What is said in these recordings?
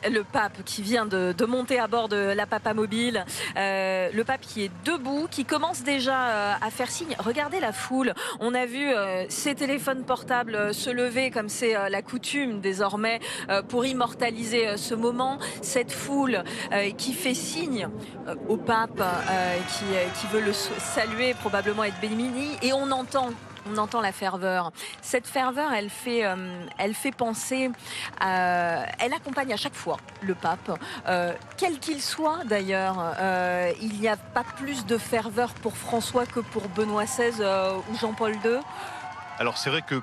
Le pape qui vient de monter à bord de la Papamobile, le pape qui est debout, qui commence déjà à faire signe. Regardez la foule, on a vu ses téléphones portables se lever comme c'est la coutume désormais pour immortaliser ce moment. Cette foule qui fait signe au pape qui veut le saluer, probablement être béni, et on entend la ferveur. Cette ferveur, elle fait penser, elle accompagne à chaque fois le pape, quel qu'il soit d'ailleurs. Il n'y a pas plus de ferveur pour François que pour Benoît XVI ou Jean-Paul II. Alors c'est vrai que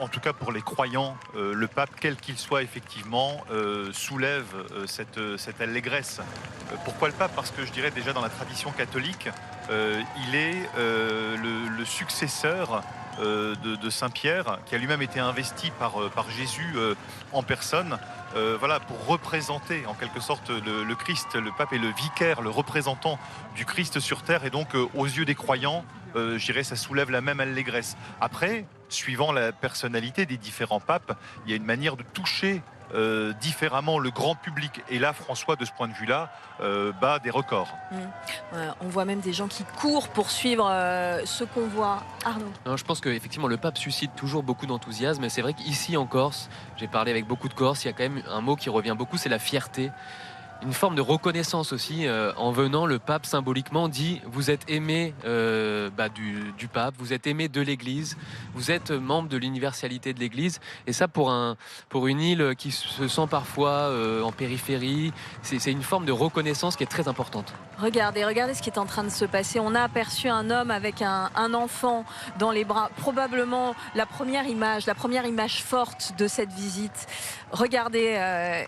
en tout cas pour les croyants, le pape, quel qu'il soit effectivement, soulève cette allégresse. Pourquoi le pape? Parce que je dirais déjà dans la tradition catholique, il est le successeur de Saint Pierre, qui a lui-même été investi par Jésus en personne. Voilà, pour représenter en quelque sorte le Christ. Le pape est le vicaire, le représentant du Christ sur terre, et donc aux yeux des croyants, je dirais, ça soulève la même allégresse. Après, suivant la personnalité des différents papes, il y a une manière de toucher différemment le grand public. Et là, François, de ce point de vue-là, bat des records. On voit même des gens qui courent pour suivre ce convoi. Arnaud. Non, je pense qu'effectivement le pape suscite toujours beaucoup d'enthousiasme, et c'est vrai qu'ici en Corse, j'ai parlé avec beaucoup de Corses, il y a quand même un mot qui revient beaucoup, c'est la fierté. Une forme de reconnaissance aussi. En venant, le pape symboliquement dit: vous êtes aimé du pape, vous êtes aimé de l'Église, vous êtes membre de l'universalité de l'Église. Et ça, pour une île qui se sent parfois en périphérie, c'est une forme de reconnaissance qui est très importante. Regardez ce qui est en train de se passer. On a aperçu un homme avec un enfant dans les bras. Probablement la première image forte de cette visite. Regardez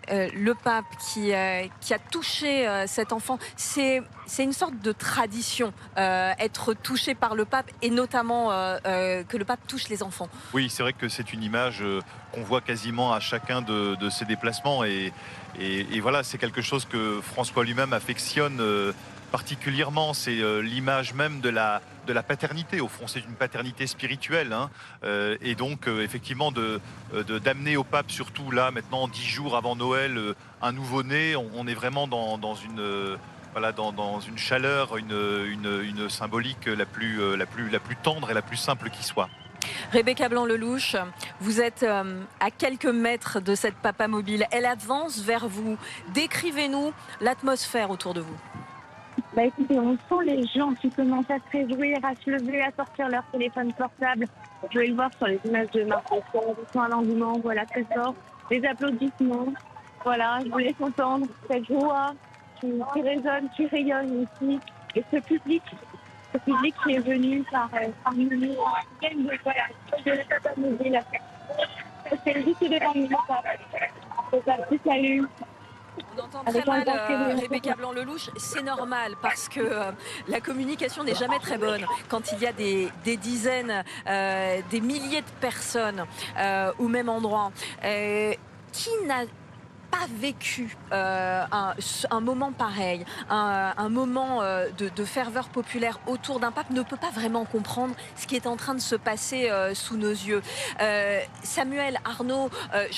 le pape qui a touché cet enfant. C'est une sorte de tradition, être touché par le pape, et notamment que le pape touche les enfants. Oui, c'est vrai que c'est une image qu'on voit quasiment à chacun de ses déplacements. Et voilà, c'est quelque chose que François lui-même affectionne particulièrement. C'est l'image même de la paternité. Au fond, c'est une paternité spirituelle, hein. Et donc, effectivement, d'amener au pape, surtout là, maintenant, 10 jours avant Noël, un nouveau-né, on est vraiment dans une... voilà, dans une chaleur, une symbolique la plus tendre et la plus simple qui soit. Rebecca Blanc-Lelouch, vous êtes à quelques mètres de cette Papamobile. Elle avance vers vous. Décrivez-nous l'atmosphère autour de vous. Écoutez, on sent les gens qui commencent à se réjouir, à se lever, à sortir leur téléphone portable. Vous pouvez le voir sur les images de Marc. On sent un engouement, voilà, très fort. Des applaudissements. Voilà, je vous laisse entendre cette joie qui résonne, qui rayonne ici. Et ce public qui est venu parmi nous, voilà, de la Papamobile. C'est juste devant nous, ça. Salut. On entend très mal Rebecca Blanc-Lelouch. C'est normal parce que la communication n'est jamais très bonne quand il y a des dizaines, des milliers de personnes au même endroit. Qui n'a pas vécu un moment pareil, un moment de ferveur populaire autour d'un pape, ne peut pas vraiment comprendre ce qui est en train de se passer sous nos yeux. Samuel, Arnaud,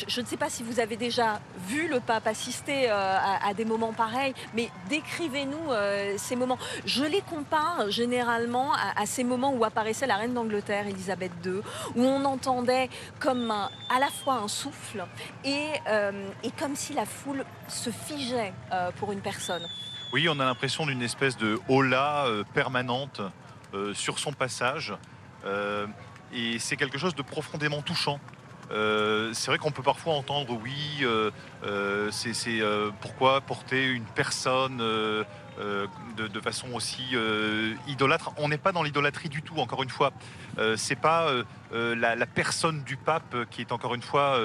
je ne sais pas si vous avez déjà vu le pape assister à des moments pareils, mais décrivez-nous ces moments. Je les compare généralement à ces moments où apparaissait la reine d'Angleterre, Élisabeth II, où on entendait comme à la fois un souffle et comme si la foule se figeait pour une personne. Oui, on a l'impression d'une espèce de hola permanente sur son passage. Et c'est quelque chose de profondément touchant. C'est vrai qu'on peut parfois entendre, oui, c'est pourquoi porter une personne de façon aussi idolâtre. On n'est pas dans l'idolâtrie du tout, encore une fois. C'est pas la personne du pape qui est, encore une fois,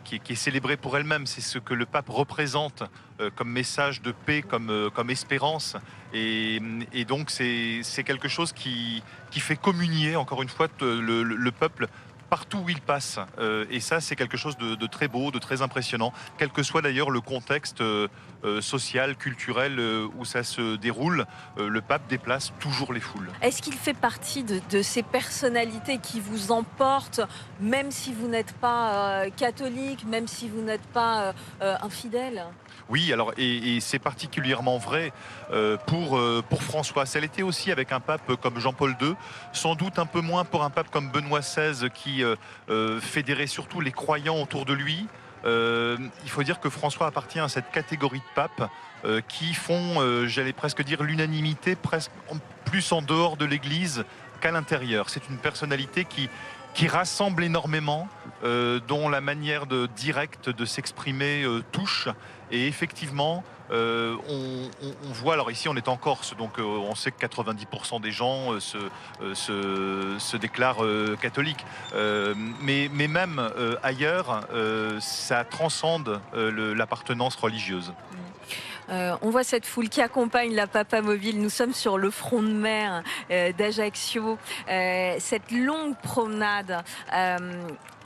qui est célébrée pour elle-même. C'est ce que le pape représente comme message de paix, comme espérance. Et donc c'est quelque chose qui fait communier, encore une fois, le peuple partout où il passe. Et ça, c'est quelque chose de très beau, de très impressionnant, quel que soit d'ailleurs le contexte social, culturel où ça se déroule. Le pape déplace toujours les foules. Est-ce qu'il fait partie de ces personnalités qui vous emportent, même si vous n'êtes pas catholique, même si vous n'êtes pas infidèle? Oui, alors et c'est particulièrement vrai pour François. Ça l'était aussi avec un pape comme Jean-Paul II, sans doute un peu moins pour un pape comme Benoît XVI qui fédérait surtout les croyants autour de lui. Il faut dire que François appartient à cette catégorie de papes qui font, j'allais presque dire, l'unanimité, presque plus en dehors de l'Église qu'à l'intérieur. C'est une personnalité qui rassemble énormément, dont la manière directe de s'exprimer touche. Et effectivement, on voit, alors ici on est en Corse, donc on sait que 90% des gens se déclarent catholiques. Mais même ailleurs, ça transcende l'appartenance religieuse. On voit cette foule qui accompagne la Papa Mobile. Nous sommes sur le front de mer d'Ajaccio. Cette longue promenade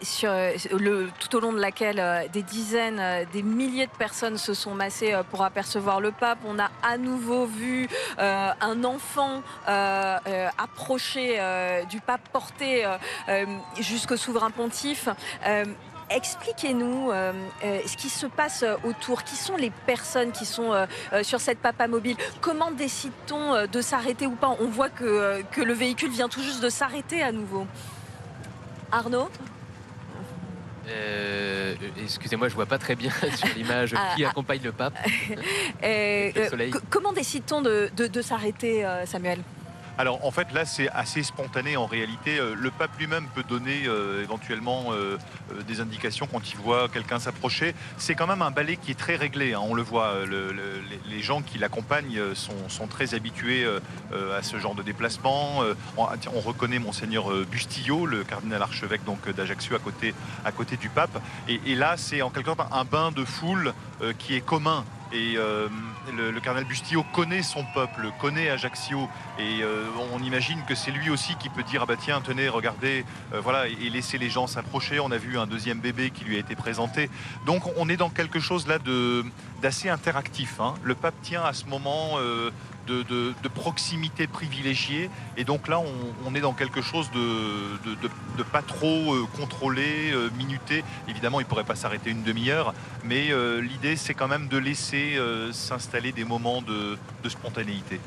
tout au long de laquelle des dizaines, des milliers de personnes se sont massées pour apercevoir le pape. On a à nouveau vu un enfant approcher du pape, porté jusqu'au souverain pontife. Expliquez-nous ce qui se passe autour. Qui sont les personnes qui sont sur cette Papa Mobile? Comment décide-t-on de s'arrêter ou pas? On voit que le véhicule vient tout juste de s'arrêter à nouveau. Arnaud? Excusez-moi, je vois pas très bien sur l'image qui accompagne le pape. Comment décide-t-on de s'arrêter, Samuel? Alors en fait là c'est assez spontané en réalité. Le pape lui-même peut donner éventuellement des indications quand il voit quelqu'un s'approcher. C'est quand même un ballet qui est très réglé, hein, on le voit. Les gens qui l'accompagnent sont très habitués à ce genre de déplacement. On reconnaît Monseigneur Bustillo, le cardinal archevêque d'Ajaccio à côté du pape. Et là c'est en quelque sorte un bain de foule qui est commun. Et le cardinal Bustillo connaît son peuple, connaît Ajaccio, et on imagine que c'est lui aussi qui peut dire ah bah tiens tenez regardez voilà, et laisser les gens s'approcher. On a vu un deuxième bébé qui lui a été présenté, donc on est dans quelque chose là d'assez interactif, hein. Le pape tient à ce moment de proximité privilégiée, et donc là on est dans quelque chose de pas trop contrôlé, minuté. Évidemment il pourrait pas s'arrêter une demi-heure, mais l'idée c'est quand même de laisser s'installer des moments de spontanéité.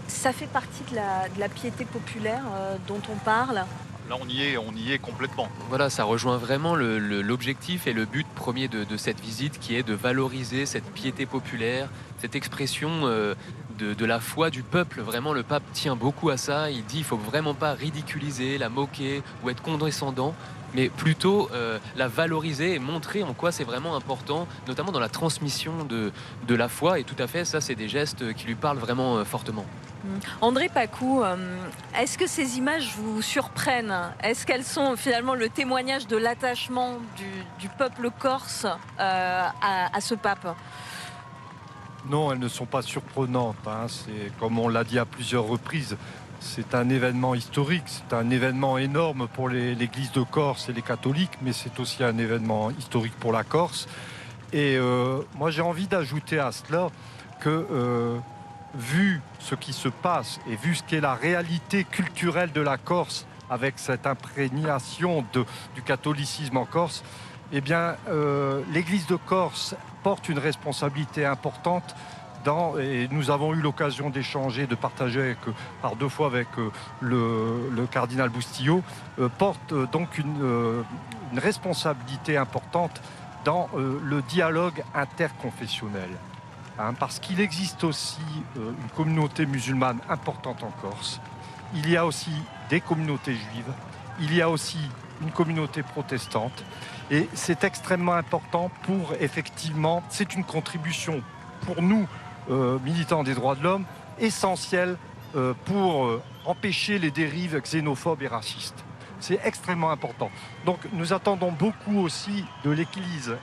Ça fait partie de la piété populaire dont on parle. Là on y est complètement. Voilà, ça rejoint vraiment l'objectif et le but premier de cette visite, qui est de valoriser cette piété populaire, cette expression de la foi du peuple. Vraiment, le pape tient beaucoup à ça. Il dit il ne faut vraiment pas ridiculiser, la moquer ou être condescendant, mais plutôt la valoriser et montrer en quoi c'est vraiment important, notamment dans la transmission de la foi. Et tout à fait, ça c'est des gestes qui lui parlent vraiment fortement. André Pacou, est-ce que ces images vous surprennent? Est-ce qu'elles sont finalement le témoignage de l'attachement du peuple corse à ce pape? Non, elles ne sont pas surprenantes, hein. C'est, comme on l'a dit à plusieurs reprises, c'est un événement historique, c'est un événement énorme pour l'Église de Corse et les catholiques, mais c'est aussi un événement historique pour la Corse. Et moi j'ai envie d'ajouter à cela que vu ce qui se passe et vu ce qu'est la réalité culturelle de la Corse, avec cette imprégnation du catholicisme en Corse, eh bien l'Église de Corse porte une responsabilité importante et nous avons eu l'occasion d'échanger, de partager par deux fois avec le cardinal Bustillo, porte donc une responsabilité importante dans le dialogue interconfessionnel. Hein, parce qu'il existe aussi une communauté musulmane importante en Corse. Il y a aussi des communautés juives. Il y a aussi une communauté protestante. Et c'est extrêmement important pour, effectivement, c'est une contribution pour nous, militants des droits de l'homme, essentielle pour empêcher les dérives xénophobes et racistes. C'est extrêmement important. Donc nous attendons beaucoup aussi de l'Église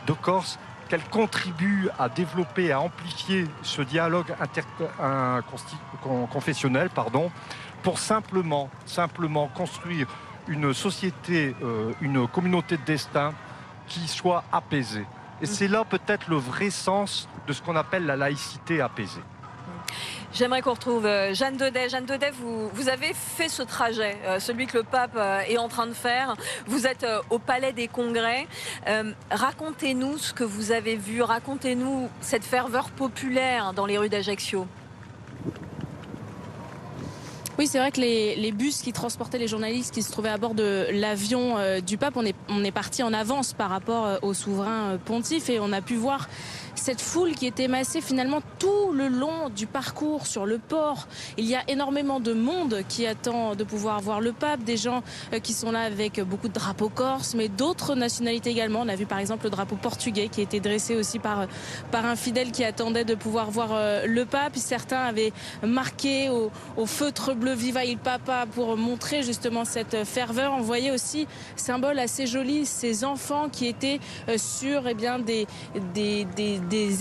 de Corse, qu'elle contribue à développer, à amplifier ce dialogue confessionnel, pour simplement construire une société, une communauté de destin qui soit apaisée. Et c'est là peut-être le vrai sens de ce qu'on appelle la laïcité apaisée. J'aimerais qu'on retrouve Jeanne Daudet. Jeanne Daudet, vous avez fait ce trajet, celui que le pape est en train de faire. Vous êtes au Palais des Congrès. Racontez-nous ce que vous avez vu. Racontez-nous cette ferveur populaire dans les rues d'Ajaccio. Oui, c'est vrai que les bus qui transportaient les journalistes qui se trouvaient à bord de l'avion du pape, on est parti en avance par rapport au souverain pontife et on a pu voir cette foule qui était massée finalement tout le long du parcours sur le port. Il y a énormément de monde qui attend de pouvoir voir le pape, des gens qui sont là avec beaucoup de drapeaux corses, mais d'autres nationalités également. On a vu par exemple le drapeau portugais qui a été dressé aussi par un fidèle qui attendait de pouvoir voir le pape. Certains avaient marqué au feutre bleu Viva il Papa pour montrer justement cette ferveur. On voyait aussi, symbole assez joli, ces enfants qui étaient sur des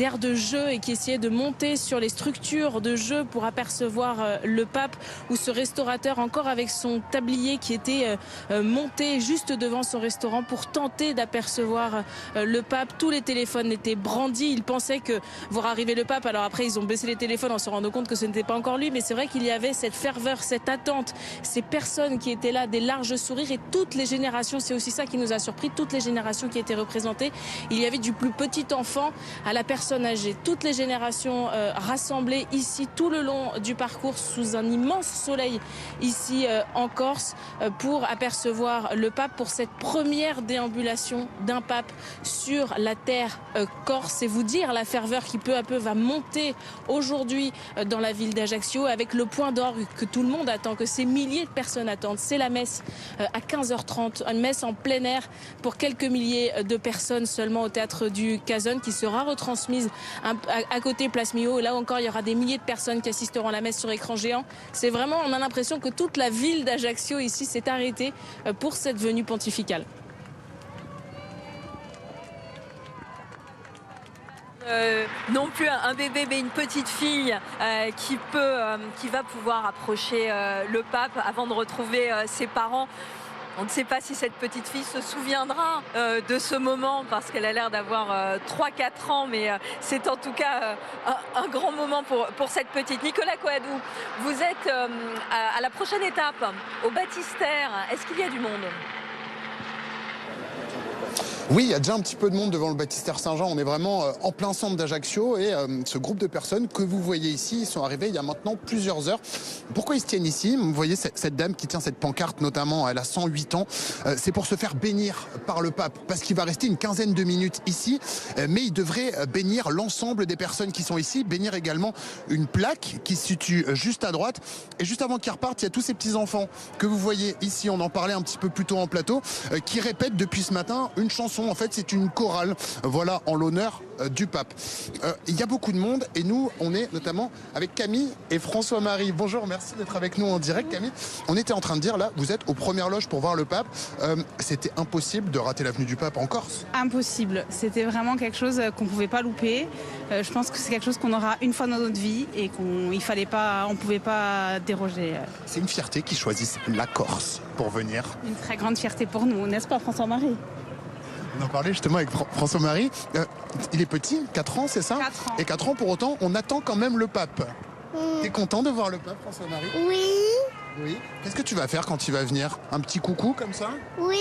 aires de jeu et qui essayaient de monter sur les structures de jeu pour apercevoir le pape, ou ce restaurateur encore avec son tablier qui était monté juste devant son restaurant pour tenter d'apercevoir le pape. Tous les téléphones étaient brandis, ils pensaient que voir arriver le pape, alors après ils ont baissé les téléphones en se rendant compte que ce n'était pas encore lui, mais c'est vrai qu'il y avait cette ferveur, cette attente, ces personnes qui étaient là, des larges sourires, et toutes les générations, c'est aussi ça qui nous a surpris, toutes les générations qui étaient représentées. Il y avait du plus petit enfant à la personne âgée, toutes les générations rassemblées ici tout le long du parcours sous un immense soleil ici en Corse pour apercevoir le pape pour cette première déambulation d'un pape sur la terre corse, et vous dire la ferveur qui peu à peu va monter aujourd'hui dans la ville d'Ajaccio avec le point d'orgue que tout le monde attend, que ces milliers de personnes attendent. C'est la messe à 15h30, une messe en plein air pour quelques milliers de personnes seulement au théâtre du Casone, qui sera retransmise à côté Place Millau. Et là encore, il y aura des milliers de personnes qui assisteront à la messe sur écran géant. C'est vraiment, on a l'impression que toute la ville d'Ajaccio ici s'est arrêtée pour cette venue pontificale. Non plus un bébé, mais une petite fille qui va pouvoir approcher le pape avant de retrouver ses parents. On ne sait pas si cette petite fille se souviendra de ce moment, parce qu'elle a l'air d'avoir 3-4 ans, mais c'est en tout cas un grand moment pour cette petite. Nicolas Coadou, vous êtes à la prochaine étape, au baptistère. Est-ce qu'il y a du monde ? Oui, il y a déjà un petit peu de monde devant le baptistère Saint-Jean. On est vraiment en plein centre d'Ajaccio, et ce groupe de personnes que vous voyez ici, ils sont arrivés il y a maintenant plusieurs heures. Pourquoi ils se tiennent ici ? Vous voyez cette dame qui tient cette pancarte notamment, elle a 108 ans. C'est pour se faire bénir par le pape, parce qu'il va rester une quinzaine de minutes ici, mais il devrait bénir l'ensemble des personnes qui sont ici, bénir également une plaque qui se situe juste à droite. Et juste avant qu'ils repartent, il y a tous ces petits-enfants que vous voyez ici, on en parlait un petit peu plus tôt en plateau, qui répètent depuis ce matin une chanson. En fait, c'est une chorale, voilà, en l'honneur du pape. Il y a beaucoup de monde, et nous, on est notamment avec Camille et François-Marie. Bonjour, merci d'être avec nous en direct, Camille. On était en train de dire, là, vous êtes aux premières loges pour voir le pape. C'était impossible de rater l'avenue du pape en Corse. Impossible. C'était vraiment quelque chose qu'on ne pouvait pas louper. Je pense que c'est quelque chose qu'on aura une fois dans notre vie, et on ne pouvait pas déroger. C'est une fierté qu'ils choisissent la Corse pour venir. Une très grande fierté pour nous, n'est-ce pas, François-Marie ? On en parlait justement avec François-Marie. Il est petit, 4 ans, c'est ça ? 4 ans. Et 4 ans, pour autant, on attend quand même le pape. T'es content de voir le pape, François-Marie ? Oui. Oui. Qu'est-ce que tu vas faire quand il va venir ? Un petit coucou comme ça ? Oui.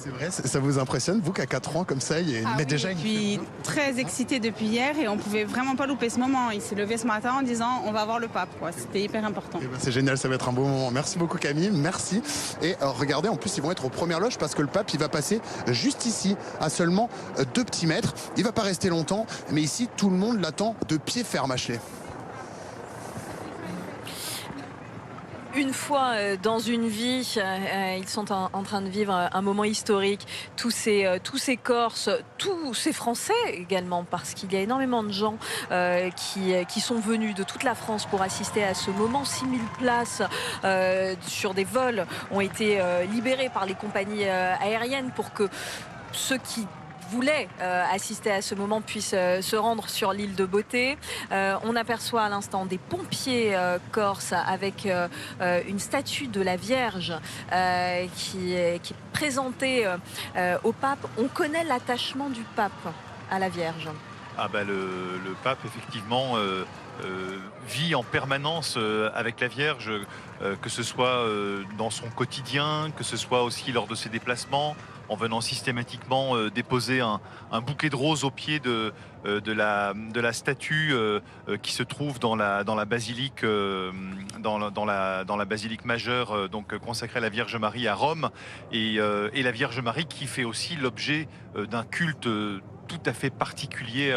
C'est vrai, ça vous impressionne, vous, qu'à 4 ans comme ça, il y a oui, déjà une... Je suis très excitée depuis hier, et on ne pouvait vraiment pas louper ce moment. Il s'est levé ce matin en disant on va voir le pape. C'était hyper important. C'est génial, ça va être un beau moment. Merci beaucoup, Camille, merci. Et regardez, en plus, ils vont être aux premières loges, parce que le pape, il va passer juste ici, à seulement 2 petits mètres. Il va pas rester longtemps, mais ici, tout le monde l'attend de pied ferme, Ashley. Une fois dans une vie, ils sont en train de vivre un moment historique. Tous ces Corses, tous ces Français également, parce qu'il y a énormément de gens qui sont venus de toute la France pour assister à ce moment. 6000 places sur des vols ont été libérées par les compagnies aériennes pour que ceux qui voulait assister à ce moment puisse se rendre sur l'île de Beauté. On aperçoit à l'instant des pompiers corses avec une statue de la Vierge qui est présentée au pape. On connaît l'attachement du pape à la Vierge. Ah bah le pape, effectivement, vit en permanence avec la Vierge, que ce soit dans son quotidien, que ce soit aussi lors de ses déplacements, en venant systématiquement déposer un bouquet de roses au pied de la statue qui se trouve dans la basilique, dans la basilique majeure, donc consacrée à la Vierge Marie à Rome, et la Vierge Marie qui fait aussi l'objet d'un culte tout à fait particulier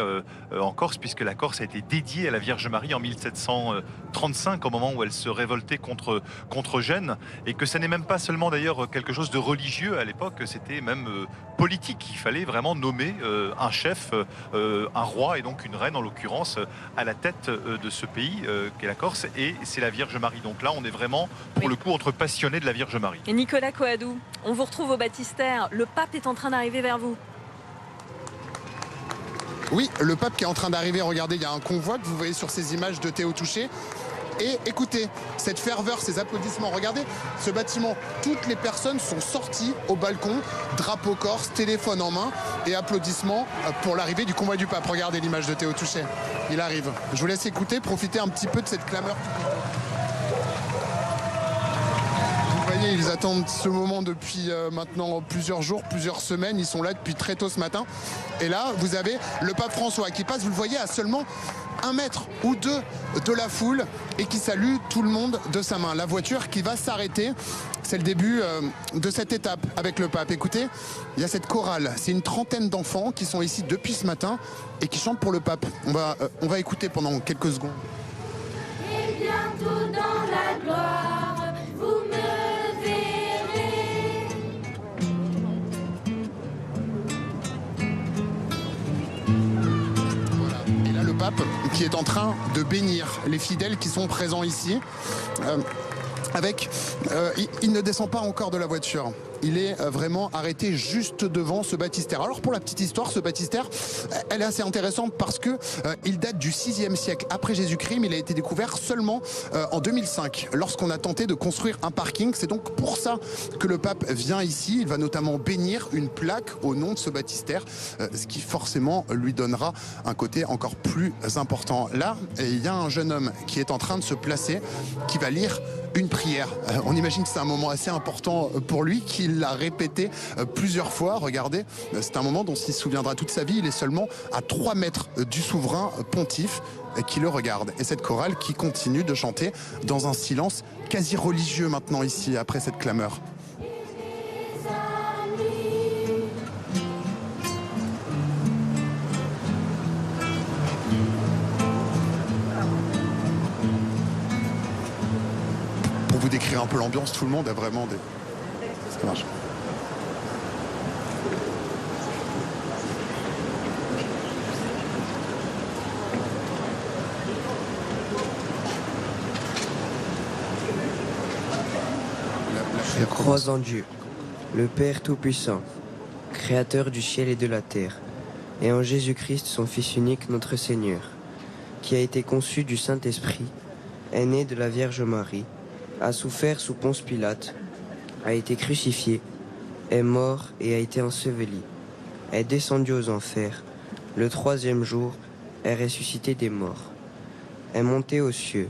en Corse, puisque la Corse a été dédiée à la Vierge Marie en 1735, au moment où elle se révoltait contre Gênes, et que ça n'est même pas seulement d'ailleurs quelque chose de religieux à l'époque, c'était même politique. Il fallait vraiment nommer un chef, un roi et donc une reine en l'occurrence, à la tête de ce pays qu'est la Corse, et c'est la Vierge Marie. Donc là, on est vraiment pour le coup entre passionnés de la Vierge Marie. Et Nicolas Coadou, on vous retrouve au baptistère. Le pape est en train d'arriver vers vous. Oui, le pape qui est en train d'arriver, regardez, il y a un convoi que vous voyez sur ces images de Théo Touché. Et écoutez, cette ferveur, ces applaudissements, regardez ce bâtiment, toutes les personnes sont sorties au balcon, drapeau corse, téléphone en main et applaudissements pour l'arrivée du convoi du pape. Regardez l'image de Théo Touché, il arrive. Je vous laisse écouter, profiter un petit peu de cette clameur. Vous voyez, ils attendent ce moment depuis maintenant plusieurs jours, plusieurs semaines. Ils sont là depuis très tôt ce matin. Et là, vous avez le pape François qui passe, vous le voyez, à seulement 1 mètre ou 2 de la foule et qui salue tout le monde de sa main. La voiture qui va s'arrêter, c'est le début de cette étape avec le pape. Écoutez, il y a cette chorale. C'est une trentaine d'enfants qui sont ici depuis ce matin et qui chantent pour le pape. On va écouter pendant quelques secondes. Et bientôt dans la gloire, vous me verrez. Voilà. Et là, le pape qui est en train de bénir les fidèles qui sont présents ici. Il ne descend pas encore de la voiture. Il est vraiment arrêté juste devant ce baptistère. Alors pour la petite histoire, ce baptistère, elle est assez intéressante parce que il date du 6e siècle après Jésus-Christ, mais il a été découvert seulement en 2005, lorsqu'on a tenté de construire un parking. C'est donc pour ça que le pape vient ici. Il va notamment bénir une plaque au nom de ce baptistère, ce qui forcément lui donnera un côté encore plus important. Là, il y a un jeune homme qui est en train de se placer, qui va lire une prière. On imagine que c'est un moment assez important pour lui, qu'il l'a répété plusieurs fois. Regardez, c'est un moment dont il se souviendra toute sa vie. Il est seulement à 3 mètres du souverain pontife qui le regarde. Et cette chorale qui continue de chanter dans un silence quasi religieux maintenant ici, après cette clameur. Vous décrire un peu l'ambiance, tout le monde a vraiment des... Ça marche. Je crois en Dieu, le Père Tout-Puissant, Créateur du ciel et de la terre, et en Jésus-Christ, son Fils unique, notre Seigneur, qui a été conçu du Saint-Esprit, est né de la Vierge Marie, a souffert sous Ponce Pilate, a été crucifié, est mort et a été enseveli, est descendu aux enfers, le 3e jour est ressuscité des morts, est monté aux cieux,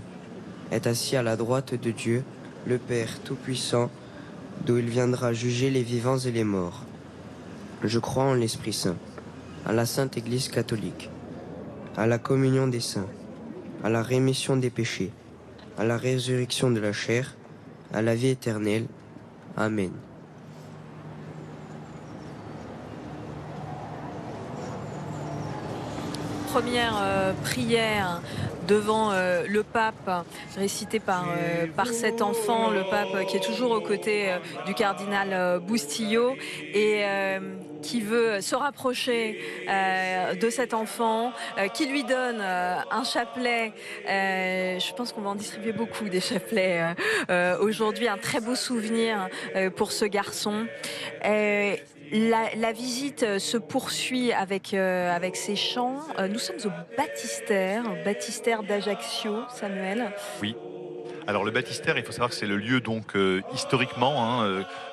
est assis à la droite de Dieu, le Père Tout-Puissant, d'où il viendra juger les vivants et les morts. Je crois en l'Esprit Saint, à la Sainte Église catholique, à la communion des saints, à la rémission des péchés, à la résurrection de la chair, à la vie éternelle. Amen. Première prière devant le pape, récitée par cet enfant, le pape qui est toujours aux côtés du cardinal Bustillo et qui veut se rapprocher de cet enfant, qui lui donne un chapelet. Je pense qu'on va en distribuer beaucoup des chapelets aujourd'hui, un très beau souvenir pour ce garçon. La visite se poursuit avec ces chants. Nous sommes au baptistère d'Ajaccio, Samuel. Oui. Alors le baptistère, il faut savoir que c'est le lieu donc historiquement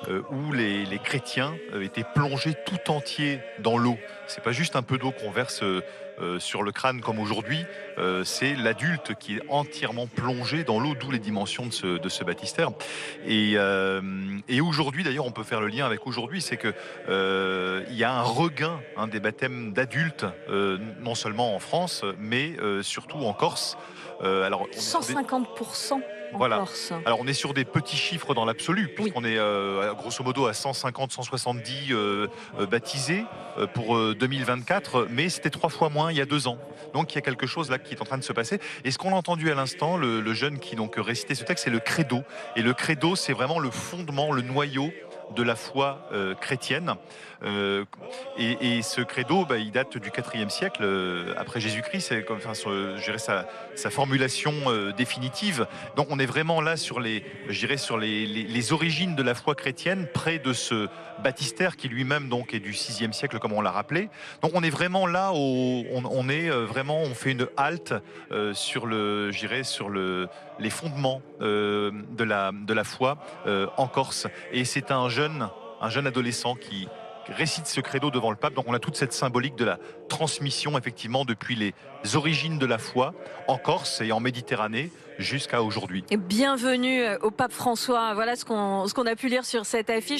où les chrétiens étaient plongés tout entiers dans l'eau. C'est pas juste un peu d'eau qu'on verse sur le crâne comme aujourd'hui, c'est l'adulte qui est entièrement plongé dans l'eau, d'où les dimensions de ce baptistère. Et aujourd'hui, d'ailleurs, on peut faire le lien avec aujourd'hui, c'est que il y a un regain des baptêmes d'adultes, non seulement en France, mais surtout en Corse. Alors, 150%. Voilà. Corse. Alors on est sur des petits chiffres dans l'absolu, puisqu'on est grosso modo à 150-170 baptisés pour 2024, mais c'était 3 fois moins il y a 2 ans. Donc il y a quelque chose là qui est en train de se passer. Et ce qu'on a entendu à l'instant, le jeune qui donc récitait ce texte, c'est le credo. Et le credo, c'est vraiment le fondement, le noyau de la foi chrétienne. Et ce credo, il date du IVe siècle après Jésus-Christ. C'est comme, je dirais, sa formulation définitive. Donc on est vraiment là sur les origines de la foi chrétienne, près de ce baptistère qui lui-même donc est du VIe siècle, comme on l'a rappelé. Donc on est vraiment là, on fait une halte sur les fondements de la foi en Corse. Et c'est un jeune adolescent qui récite ce credo devant le pape. Donc on a toute cette symbolique de la transmission effectivement depuis les origines de la foi en Corse et en Méditerranée jusqu'à aujourd'hui. Et bienvenue au pape François. Voilà ce qu'on a pu lire sur cette affiche.